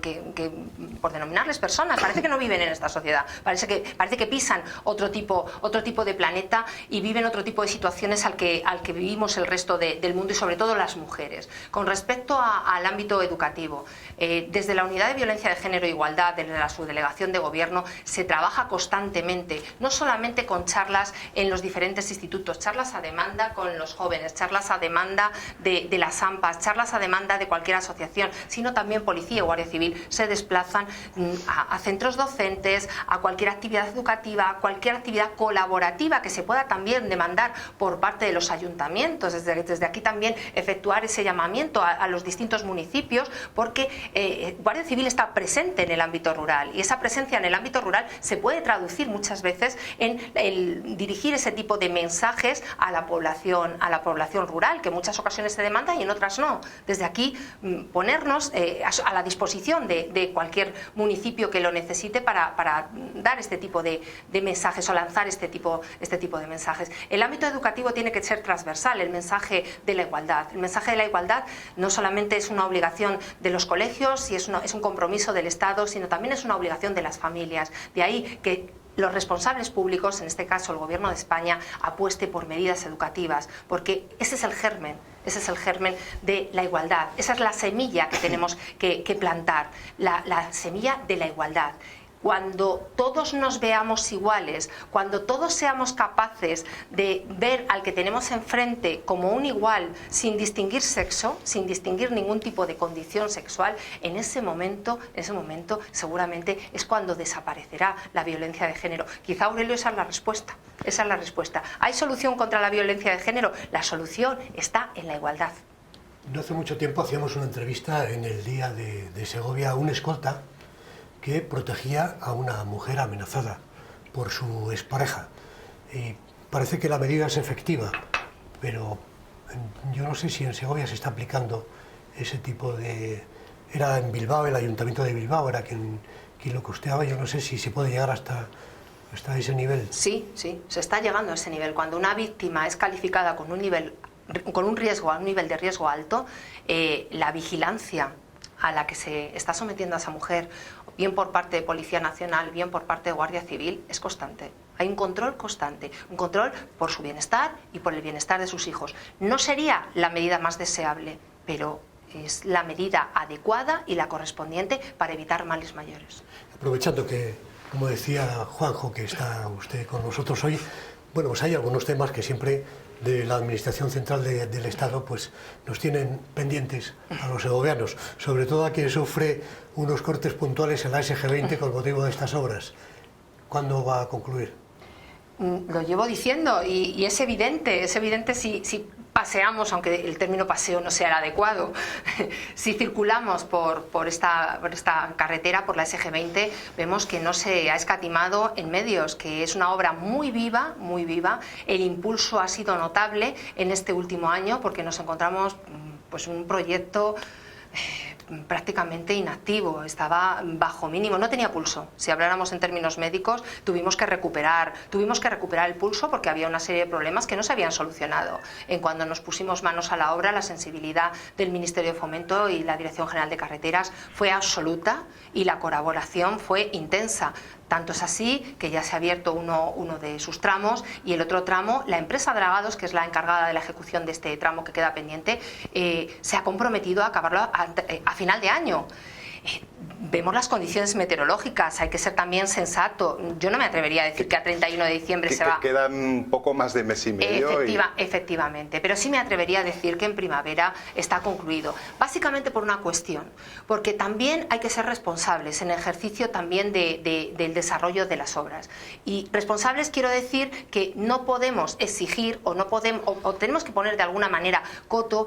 por denominarles personas, parece que no viven en esta sociedad, parece que pisan otro tipo de planeta y viven otro tipo de situaciones al que vivimos el resto del mundo y sobre todo las mujeres. Con respecto al ámbito educativo, desde la Unidad de Violencia de Género e Igualdad, desde la Subdelegación de Gobierno, se trabaja constantemente, no solamente con charlas en los diferentes institutos, charlas a demanda con los jóvenes, charlas a demanda de las AMPAs, charlas a demanda de cualquier asociación, sino también Policía y Guardia Civil se desplazan a centros docentes, a cualquier actividad educativa, a cualquier actividad colaborativa que se pueda también demandar por parte de los ayuntamientos. Desde aquí también efectuar ese llamamiento a los distintos municipios, porque Guardia Civil está presente en el ámbito rural y esa presencia en el ámbito rural se puede traducir muchas veces en el dirigir ese tipo de mensajes a la población rural, que en muchas ocasiones se demanda y en otras no. Desde aquí ponernos a la disposición de cualquier municipio que lo necesite para dar este tipo de mensajes o lanzar este tipo de mensajes. El ámbito educativo tiene que ser transversal, el mensaje de la igualdad. El mensaje de la igualdad no solamente es una obligación de los colegios y es un compromiso del Estado, sino también es una obligación de las familias. De ahí que los responsables públicos, en este caso el Gobierno de España, apueste por medidas educativas, porque ese es el germen de la igualdad. Esa es la semilla que tenemos que plantar, la semilla de la igualdad. Cuando todos nos veamos iguales, cuando todos seamos capaces de ver al que tenemos enfrente como un igual, sin distinguir sexo, sin distinguir ningún tipo de condición sexual, en ese momento seguramente es cuando desaparecerá la violencia de género. Quizá, Aurelio, esa es la respuesta. Esa es la respuesta. ¿Hay solución contra la violencia de género? La solución está en la igualdad. No hace mucho tiempo hacíamos una entrevista en el día de Segovia a un escolta que protegía a una mujer amenazada por su expareja. Y parece que la medida es efectiva, pero yo no sé si en Segovia se está aplicando ese tipo de... Era en Bilbao, el Ayuntamiento de Bilbao era quien lo costeaba. Yo no sé si se puede llegar hasta ese nivel. Sí, se está llegando a ese nivel. Cuando una víctima es calificada con un nivel de riesgo alto, la vigilancia a la que se está sometiendo a esa mujer, bien por parte de Policía Nacional, bien por parte de Guardia Civil, es constante. Hay un control constante, un control por su bienestar y por el bienestar de sus hijos. No sería la medida más deseable, pero es la medida adecuada y la correspondiente para evitar males mayores. Aprovechando que, como decía Juanjo, que está usted con nosotros hoy, bueno, pues hay algunos temas que siempre de la Administración Central del Estado pues nos tienen pendientes a los segovianos, sobre todo a quien sufre unos cortes puntuales en la SG20 con motivo de estas obras. ¿Cuándo va a concluir? Lo llevo diciendo y es evidente si paseamos, aunque el término paseo no sea el adecuado, si circulamos por esta carretera, por la SG20, vemos que no se ha escatimado en medios, que es una obra muy viva, el impulso ha sido notable en este último año porque nos encontramos pues un proyecto prácticamente inactivo, estaba bajo mínimo, no tenía pulso. Si habláramos en términos médicos, tuvimos que recuperar el pulso porque había una serie de problemas que no se habían solucionado. En cuando nos pusimos manos a la obra, la sensibilidad del Ministerio de Fomento y la Dirección General de Carreteras fue absoluta y la colaboración fue intensa. Tanto es así que ya se ha abierto uno de sus tramos y el otro tramo, la empresa Dragados, que es la encargada de la ejecución de este tramo que queda pendiente, se ha comprometido a acabarlo a final de año. Vemos las condiciones meteorológicas, hay que ser también sensato. Yo no me atrevería a decir que a 31 de diciembre se va... Quedan un poco más de mes y medio. Efectivamente, pero sí me atrevería a decir que en primavera está concluido. Básicamente por una cuestión, porque también hay que ser responsables en el ejercicio también del desarrollo de las obras. Y responsables quiero decir que no podemos exigir o tenemos que poner de alguna manera coto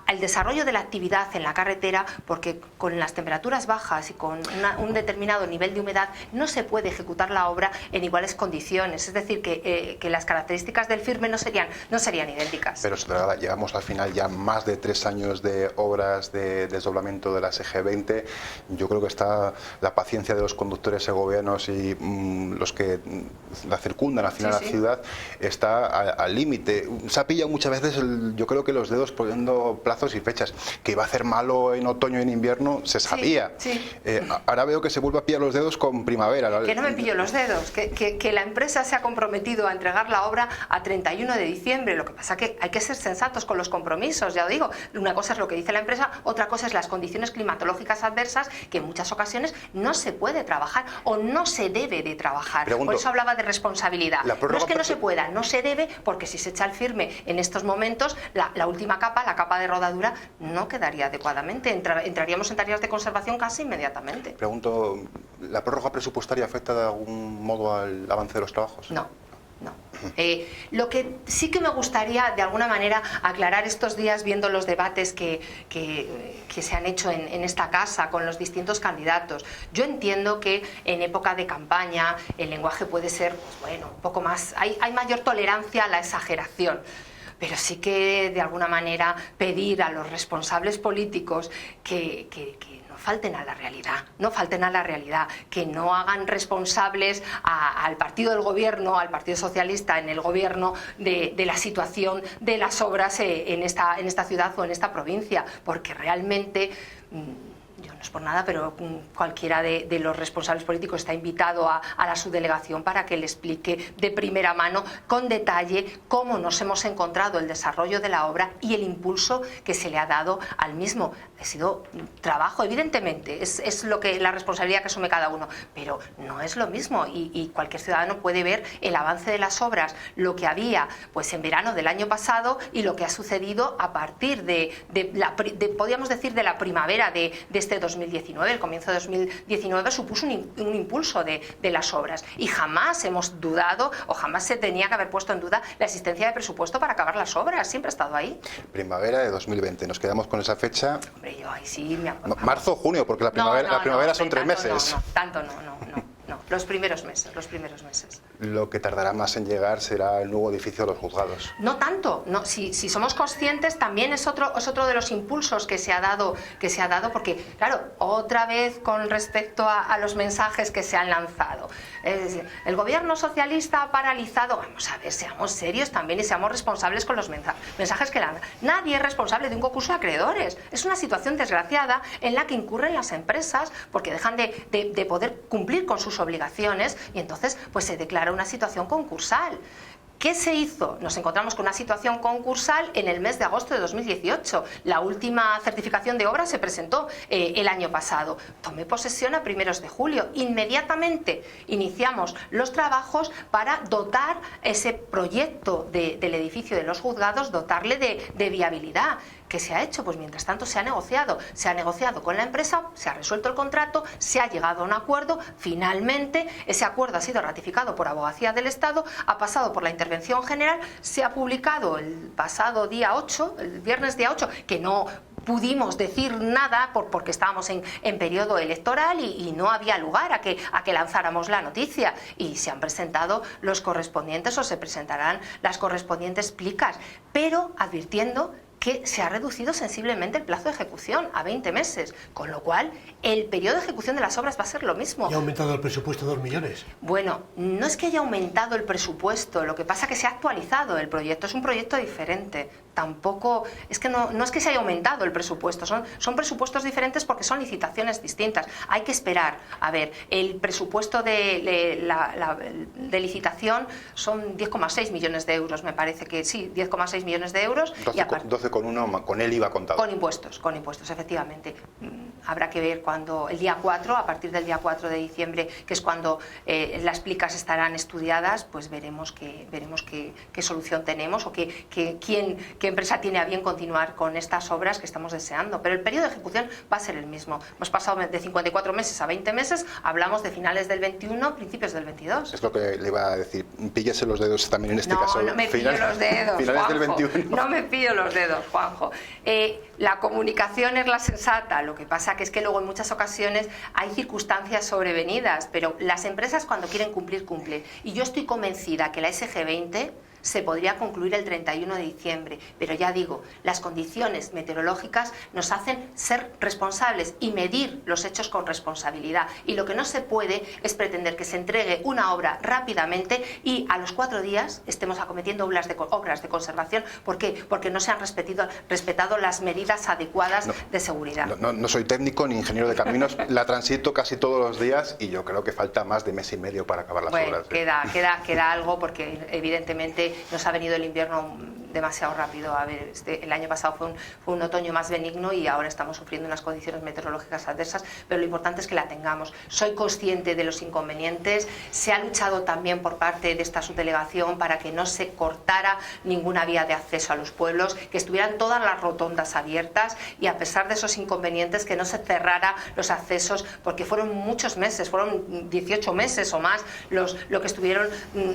al desarrollo de la actividad en la carretera, porque con las temperaturas bajas y con un determinado nivel de humedad no se puede ejecutar la obra en iguales condiciones, es decir, que las características del firme no serían idénticas. Pero llevamos al final ya más de 3 años de obras de desdoblamiento de la SG20. Yo creo que está la paciencia de los conductores segovianos y los que la circundan al final la ciudad está al límite. Se ha pillado muchas veces, yo creo que los dedos poniendo plazos y fechas. Que iba a hacer malo en otoño y en invierno se sabía. Ahora veo que se vuelve a pillar los dedos con primavera. Que no me pillo los dedos, que la empresa se ha comprometido a entregar la obra a 31 de diciembre. Lo que pasa es que hay que ser sensatos con los compromisos, ya lo digo. Una cosa es lo que dice la empresa, otra cosa es las condiciones climatológicas adversas, que en muchas ocasiones no se puede trabajar o no se debe de trabajar. Por eso hablaba de responsabilidad. No es que no se pueda, no se debe, porque si se echa el firme en estos momentos, la última capa, la capa de rodadura, no quedaría adecuadamente. Entraríamos en tareas de conservación casi inmediatamente. Pregunto, ¿la prórroga presupuestaria afecta de algún modo al avance de los trabajos? No. Lo que sí que me gustaría de alguna manera aclarar estos días viendo los debates que se han hecho en esta casa con los distintos candidatos. Yo entiendo que en época de campaña el lenguaje puede ser, pues bueno, un poco más, hay mayor tolerancia a la exageración. Pero sí que de alguna manera pedir a los responsables políticos que no falten a la realidad, que no hagan responsables al partido del gobierno, al Partido Socialista en el gobierno de la situación de las obras en esta ciudad o en esta provincia, porque realmente... Yo no es por nada, pero cualquiera de los responsables políticos está invitado a la subdelegación para que le explique de primera mano, con detalle, cómo nos hemos encontrado el desarrollo de la obra y el impulso que se le ha dado al mismo. Ha sido un trabajo, evidentemente, es la responsabilidad que asume cada uno, pero no es lo mismo y cualquier ciudadano puede ver el avance de las obras, lo que había pues en verano del año pasado y lo que ha sucedido a partir podríamos decir, de la primavera de este 2019. El comienzo de 2019 supuso un impulso de las obras y jamás hemos dudado o jamás se tenía que haber puesto en duda la existencia de presupuesto para acabar las obras, siempre ha estado ahí. Primavera de 2020, nos quedamos con esa fecha. Hombre, yo ahí sí me acuerdo. Marzo o junio, porque la primavera son 3 meses. No, los primeros meses. Lo que tardará más en llegar será el nuevo edificio de los juzgados. No tanto, no, si somos conscientes, también es otro de los impulsos que se ha dado, porque, claro, otra vez con respecto a los mensajes que se han lanzado. Es decir, el gobierno socialista ha paralizado. Vamos a ver, seamos serios también y seamos responsables con los mensajes que lanzan. Nadie es responsable de un concurso de acreedores. Es una situación desgraciada en la que incurren las empresas porque dejan de poder cumplir con sus obligaciones y entonces pues se declara una situación concursal. ¿Qué se hizo? Nos encontramos con una situación concursal en el mes de agosto de 2018. La última certificación de obra se presentó el año pasado. Tomé posesión a primeros de julio. Inmediatamente iniciamos los trabajos para dotar ese proyecto del edificio de los juzgados, dotarle de viabilidad. ¿Qué se ha hecho? Pues mientras tanto se ha negociado con la empresa, se ha resuelto el contrato, se ha llegado a un acuerdo, finalmente ese acuerdo ha sido ratificado por Abogacía del Estado, ha pasado por la intervención general, se ha publicado el pasado día 8, el viernes día 8, que no pudimos decir nada porque estábamos en periodo electoral y no había lugar a que lanzáramos la noticia, y se han presentado los correspondientes o se presentarán las correspondientes plicas, pero advirtiendo que se ha reducido sensiblemente el plazo de ejecución a 20 meses, con lo cual el periodo de ejecución de las obras va a ser lo mismo. ¿Y ha aumentado el presupuesto 2 millones? Bueno, no es que haya aumentado el presupuesto, lo que pasa es que se ha actualizado el proyecto, es un proyecto diferente. Tampoco, es que no es que se haya aumentado el presupuesto, son presupuestos diferentes porque son licitaciones distintas. Hay que esperar. A ver, el presupuesto de licitación son 10,6 millones de euros, me parece que sí, 10,6 millones de euros. 12,1 con el IVA contado. Con impuestos, efectivamente. Habrá que ver cuando el día 4, a partir del día 4 de diciembre, que es cuando las plicas estarán estudiadas, pues veremos qué solución tenemos o qué empresa tiene a bien continuar con estas obras que estamos deseando. Pero el periodo de ejecución va a ser el mismo. Hemos pasado de 54 meses a 20 meses, hablamos de finales del 21, principios del 22. Es lo que le iba a decir. Píllese los dedos también en este caso. No me pillo los dedos, finales Juanjo, del 21. No me pillo los dedos, Juanjo. La comunicación es la sensata. Lo que pasa que es que luego en muchas ocasiones hay circunstancias sobrevenidas, pero las empresas cuando quieren cumplir, cumplen. Y yo estoy convencida que la SG20 se podría concluir el 31 de diciembre, pero ya digo, las condiciones meteorológicas nos hacen ser responsables y medir los hechos con responsabilidad, y lo que no se puede es pretender que se entregue una obra rápidamente y a los 4 días estemos acometiendo obras de conservación. ¿Por qué? Porque no se han respetado las medidas adecuadas de seguridad. No soy técnico ni ingeniero de caminos, la transito casi todos los días y yo creo que falta más de mes y medio para acabar las obras. Queda algo porque evidentemente nos ha venido el invierno demasiado rápido. A ver, el año pasado fue un otoño más benigno y ahora estamos sufriendo unas condiciones meteorológicas adversas, pero lo importante es que la tengamos. Soy consciente de los inconvenientes. Se ha luchado también por parte de esta subdelegación para que no se cortara ninguna vía de acceso a los pueblos, que estuvieran todas las rotondas abiertas y, a pesar de esos inconvenientes, que no se cerrara los accesos, porque fueron muchos meses, fueron 18 meses o más lo que estuvieron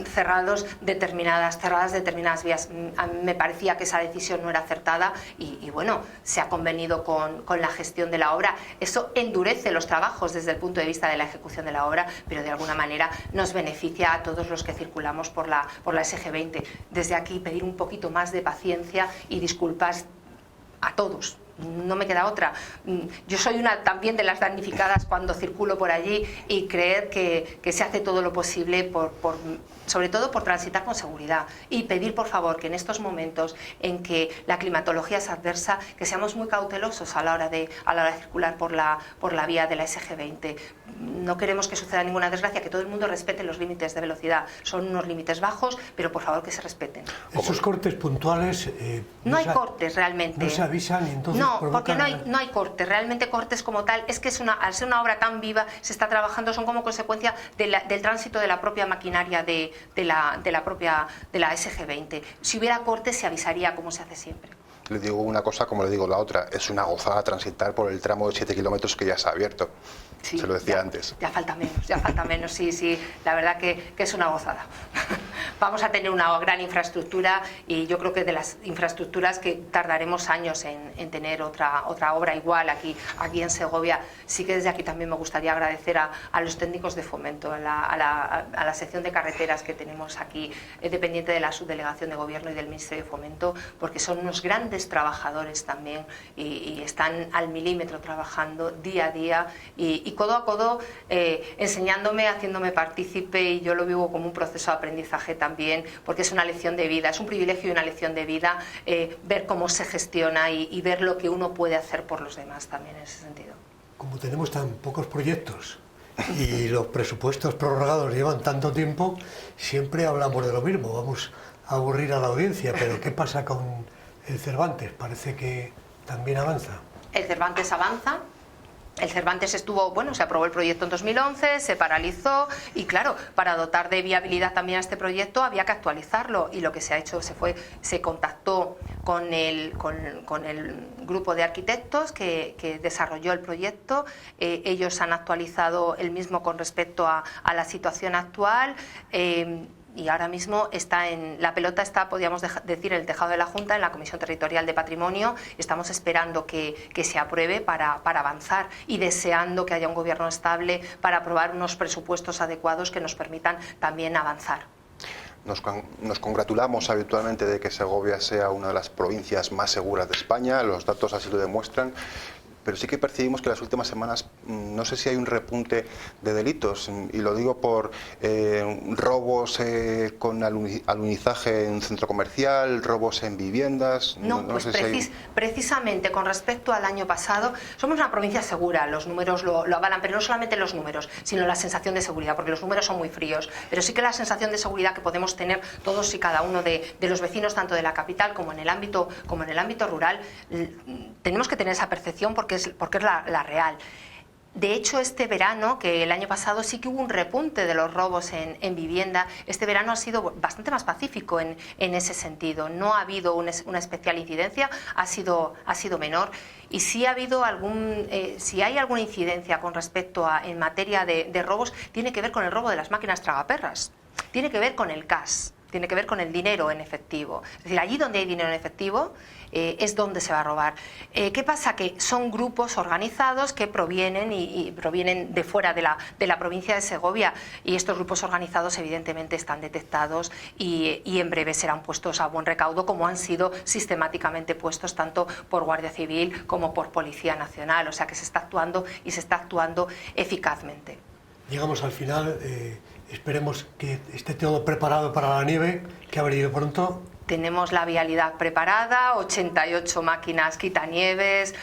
cerradas determinadas vías. A mí me parecía que esa decisión no era acertada y bueno, se ha convenido con la gestión de la obra. Eso endurece los trabajos desde el punto de vista de la ejecución de la obra, pero de alguna manera nos beneficia a todos los que circulamos por la SG20. Desde aquí pedir un poquito más de paciencia y disculpas a todos. No me queda otra. Yo soy una también de las damnificadas cuando circulo por allí, y creer que se hace todo lo posible sobre todo por transitar con seguridad, y pedir por favor que en estos momentos en que la climatología es adversa, que seamos muy cautelosos a la hora de circular por la vía de la SG20. No queremos que suceda ninguna desgracia, que todo el mundo respete los límites de velocidad. Son unos límites bajos, pero por favor que se respeten. Esos cortes puntuales... no hay cortes realmente. ¿No se avisan y entonces...? No, porque no hay cortes. Realmente cortes como tal, es que al ser una obra tan viva, se está trabajando, son como consecuencia del tránsito de la propia maquinaria de la SG20. Si hubiera cortes se avisaría, como se hace siempre. Le digo una cosa como le digo la otra, es una gozada transitar por el tramo de 7 kilómetros que ya se ha abierto. Sí, se lo decía antes. Ya falta menos, sí, la verdad que es una gozada. Vamos a tener una gran infraestructura, y yo creo que de las infraestructuras que tardaremos años en tener otra obra igual aquí en Segovia. Sí que desde aquí también me gustaría agradecer a los técnicos de Fomento, a la sección de carreteras que tenemos aquí, dependiente de la subdelegación de Gobierno y del Ministerio de Fomento, porque son unos grandes trabajadores también, y están al milímetro trabajando día a día y codo a codo, enseñándome, haciéndome partícipe, y yo lo vivo como un proceso de aprendizaje también, porque es una lección de vida, es un privilegio y una lección de vida, ver cómo se gestiona y ver lo que uno puede hacer por los demás también en ese sentido. Como tenemos tan pocos proyectos y los presupuestos prorrogados llevan tanto tiempo, siempre hablamos de lo mismo, vamos a aburrir a la audiencia, pero ¿qué pasa con el Cervantes? Parece que también avanza. El Cervantes avanza. El Cervantes se aprobó el proyecto en 2011, se paralizó, y claro, para dotar de viabilidad también a este proyecto había que actualizarlo, y lo que se ha hecho se contactó con el grupo de arquitectos que desarrolló el proyecto. Ellos han actualizado el mismo con respecto a la situación actual. Y ahora mismo la pelota está, podríamos decir, en el tejado de la Junta, en la Comisión Territorial de Patrimonio. Estamos esperando que se apruebe para avanzar, y deseando que haya un gobierno estable para aprobar unos presupuestos adecuados que nos permitan también avanzar. Nos congratulamos habitualmente de que Segovia sea una de las provincias más seguras de España, los datos así lo demuestran. Pero sí que percibimos que en las últimas semanas, no sé si hay un repunte de delitos, y lo digo por robos con alunizaje en un centro comercial, robos en viviendas. Precisamente con respecto al año pasado, somos una provincia segura, los números lo avalan, pero no solamente los números, sino la sensación de seguridad, porque los números son muy fríos, pero sí que la sensación de seguridad que podemos tener todos y cada uno de los vecinos, tanto de la capital como en el ámbito rural, tenemos que tener esa percepción, porque es la real. De hecho, este verano, que el año pasado sí que hubo un repunte de los robos en vivienda, este verano ha sido bastante más pacífico en ese sentido. No ha habido una especial incidencia, ha sido menor. Y si ha habido si hay alguna incidencia con respecto en materia de robos, tiene que ver con el robo de las máquinas tragaperras, tiene que ver con el cash, tiene que ver con el dinero en efectivo. Es decir, allí donde hay dinero en efectivo es donde se va a robar. ¿Qué pasa? Que son grupos organizados que provienen de fuera de la provincia de Segovia, y estos grupos organizados evidentemente están detectados y en breve serán puestos a buen recaudo, como han sido sistemáticamente puestos tanto por Guardia Civil como por Policía Nacional. O sea que se está actuando, y se está actuando eficazmente. Llegamos al final. Esperemos que esté todo preparado para la nieve, que ha venido pronto. tenemos la vialidad preparada, 88 máquinas quitanieves,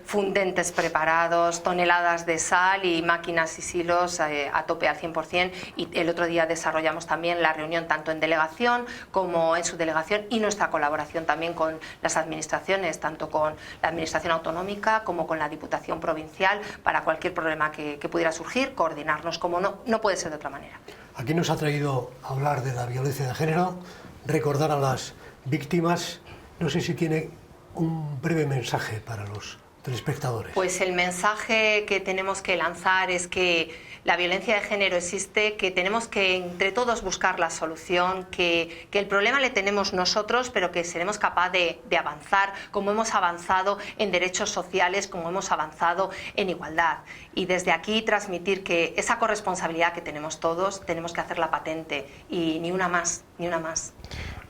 fundentes preparados, toneladas de sal y máquinas y silos a tope al 100%. Y el otro día desarrollamos también la reunión tanto en delegación como en subdelegación y nuestra colaboración también con las administraciones, tanto con la Administración Autonómica como con la Diputación Provincial, para cualquier problema que pudiera surgir, coordinarnos, como no puede ser de otra manera. Aquí nos ha traído a hablar de la violencia de género, recordar a las víctimas. No sé si tiene un breve mensaje para los telespectadores. Pues el mensaje que tenemos que lanzar es que la violencia de género existe, que tenemos que entre todos buscar la solución, que el problema le tenemos nosotros, pero que seremos capaces de avanzar como hemos avanzado en derechos sociales, como hemos avanzado en igualdad. Y desde aquí transmitir que esa corresponsabilidad que tenemos todos, tenemos que hacerla patente, y ni una más, ni una más.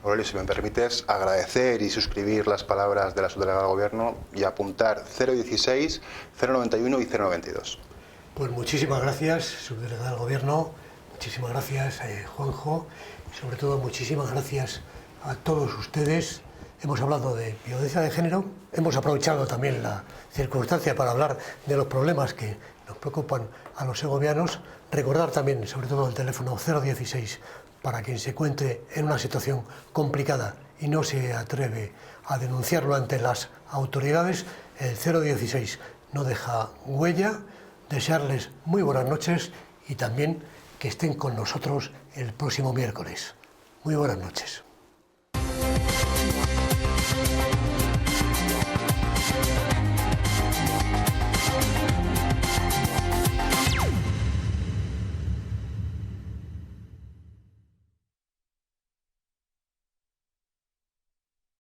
Aurelio, si me permites, agradecer y suscribir las palabras de la subdelegada de Gobierno y apuntar 016, 091 y 092. Pues muchísimas gracias, subdelegada del Gobierno, muchísimas gracias, Juanjo, y sobre todo muchísimas gracias a todos ustedes. Hemos hablado de violencia de género, hemos aprovechado también la circunstancia para hablar de los problemas que nos preocupan a los segovianos. Recordar también, sobre todo, el teléfono 016, para quien se encuentre en una situación complicada y no se atreve a denunciarlo ante las autoridades. El 016 no deja huella. Desearles muy buenas noches y también que estén con nosotros el próximo miércoles. Muy buenas noches.